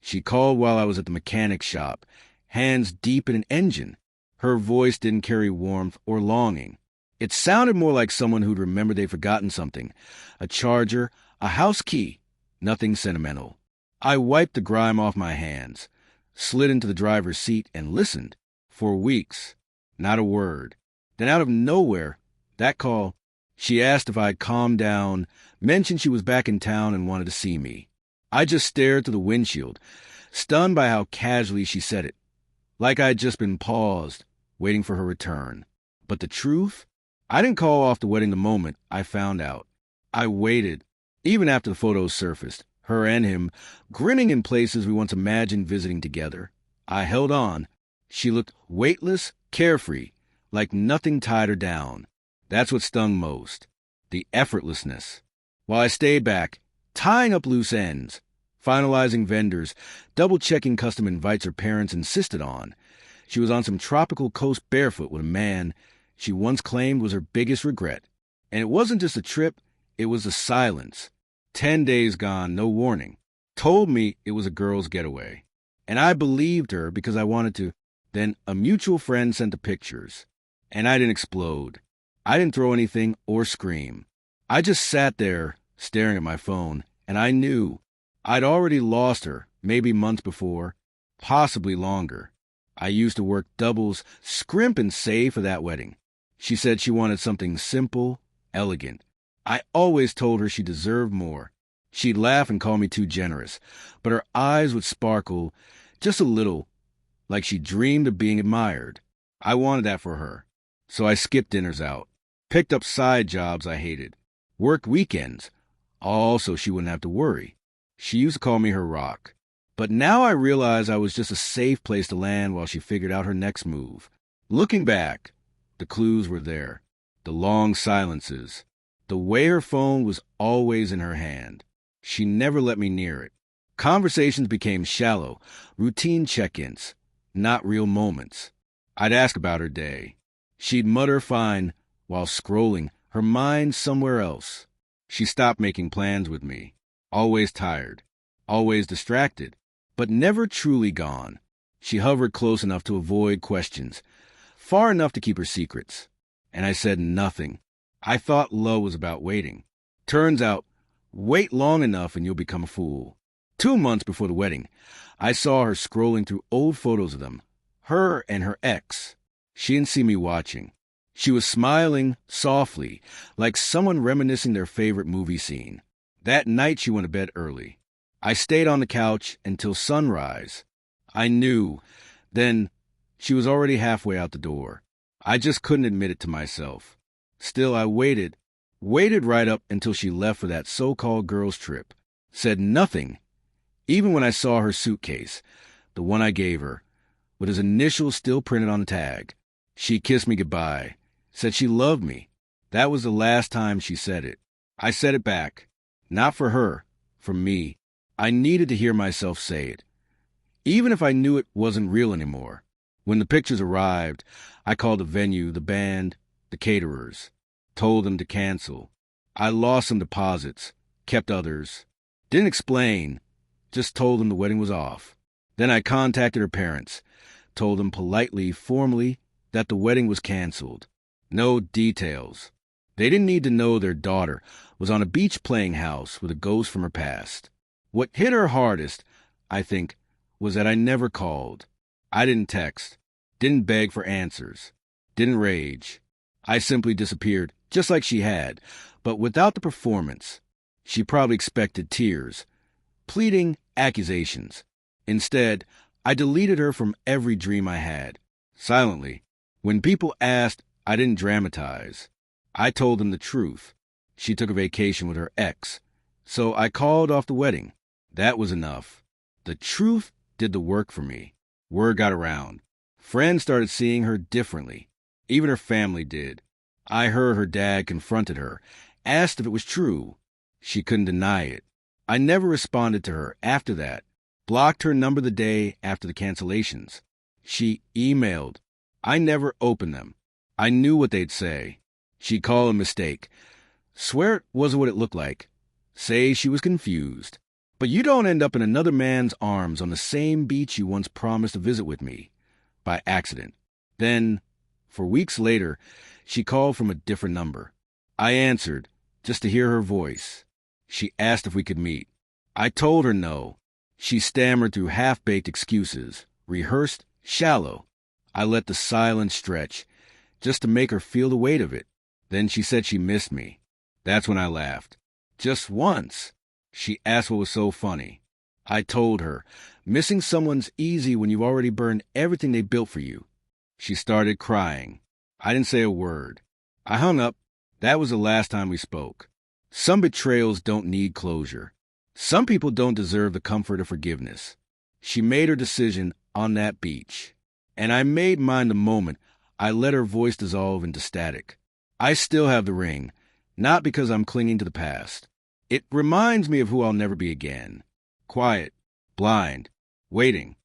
She called while I was at the mechanic shop, hands deep in an engine. Her voice didn't carry warmth or longing. It sounded more like someone who'd remembered they'd forgotten something. A charger, a house key, nothing sentimental. I wiped the grime off my hands, slid into the driver's seat, and listened. For weeks, not a word. Then out of nowhere, that call. She asked if I'd calmed down, mentioned she was back in town and wanted to see me. I just stared through the windshield, stunned by how casually she said it, like I'd just been paused, waiting for her return. But the truth? I didn't call off the wedding the moment I found out. I waited, even after the photos surfaced, her and him grinning in places we once imagined visiting together. I held on. She looked weightless, carefree, like nothing tied her down. That's what stung most, the effortlessness. While I stayed back, tying up loose ends, finalizing vendors, double-checking custom invites her parents insisted on, she was on some tropical coast barefoot with a man she once claimed was her biggest regret. And it wasn't just a trip, it was the silence. 10 days gone, no warning. Told me it was a girl's getaway. And I believed her because I wanted to. Then a mutual friend sent the pictures. And I didn't explode. I didn't throw anything or scream. I just sat there, staring at my phone, and I knew I'd already lost her, maybe months before, possibly longer. I used to work doubles, scrimp and save for that wedding. She said she wanted something simple, elegant. I always told her she deserved more. She'd laugh and call me too generous, but her eyes would sparkle just a little, like she dreamed of being admired. I wanted that for her. So I skipped dinners out, picked up side jobs I hated, worked weekends, all so she wouldn't have to worry. She used to call me her rock. But now I realize I was just a safe place to land while she figured out her next move. Looking back, the clues were there. The long silences. The way her phone was always in her hand. She never let me near it. Conversations became shallow, routine check-ins, not real moments. I'd ask about her day. She'd mutter fine while scrolling, her mind somewhere else. She stopped making plans with me. Always tired, always distracted, but never truly gone. She hovered close enough to avoid questions, far enough to keep her secrets. And I said nothing. I thought love was about waiting. Turns out, wait long enough and you'll become a fool. 2 months before the wedding, I saw her scrolling through old photos of them, her and her ex. She didn't see me watching. She was smiling softly, like someone reminiscing their favorite movie scene. That night she went to bed early. I stayed on the couch until sunrise. I knew. Then she was already halfway out the door. I just couldn't admit it to myself. Still, I waited right up until she left for that so-called girls' trip. Said nothing, even when I saw her suitcase, the one I gave her, with his initials still printed on the tag. She kissed me goodbye, said she loved me. That was the last time she said it. I said it back. Not for her, for me. I needed to hear myself say it, even if I knew it wasn't real anymore. When the pictures arrived, I called the venue, the band, the caterers, told them to cancel. I lost some deposits, kept others. Didn't explain, just told them the wedding was off. Then I contacted her parents, told them politely, formally, that the wedding was canceled. No details. They didn't need to know their daughter was on a beach playing house with a ghost from her past. What hit her hardest, I think, was that I never called. I didn't text, didn't beg for answers, didn't rage. I simply disappeared, just like she had, but without the performance. She probably expected tears, pleading, accusations. Instead, I deleted her from every dream I had, silently. When people asked, I didn't dramatize. I told them the truth. She took a vacation with her ex, so I called off the wedding. That was enough. The truth did the work for me. Word got around. Friends started seeing her differently. Even her family did. I heard her dad confronted her, asked if it was true. She couldn't deny it. I never responded to her after that. Blocked her number the day after the cancellations. She emailed. I never opened them. I knew what they'd say. She'd call a mistake. Swear it wasn't what it looked like. Say she was confused. But you don't end up in another man's arms on the same beach you once promised to visit with me, by accident. Then, for weeks later, she called from a different number. I answered, just to hear her voice. She asked if we could meet. I told her no. She stammered through half-baked excuses, rehearsed, shallow. I let the silence stretch, just to make her feel the weight of it. Then she said she missed me. That's when I laughed. Just once. She asked what was so funny. I told her, missing someone's easy when you've already burned everything they built for you. She started crying. I didn't say a word. I hung up. That was the last time we spoke. Some betrayals don't need closure. Some people don't deserve the comfort of forgiveness. She made her decision on that beach. And I made mine the moment I let her voice dissolve into static. I still have the ring, not because I'm clinging to the past. It reminds me of who I'll never be again. Quiet, blind, waiting.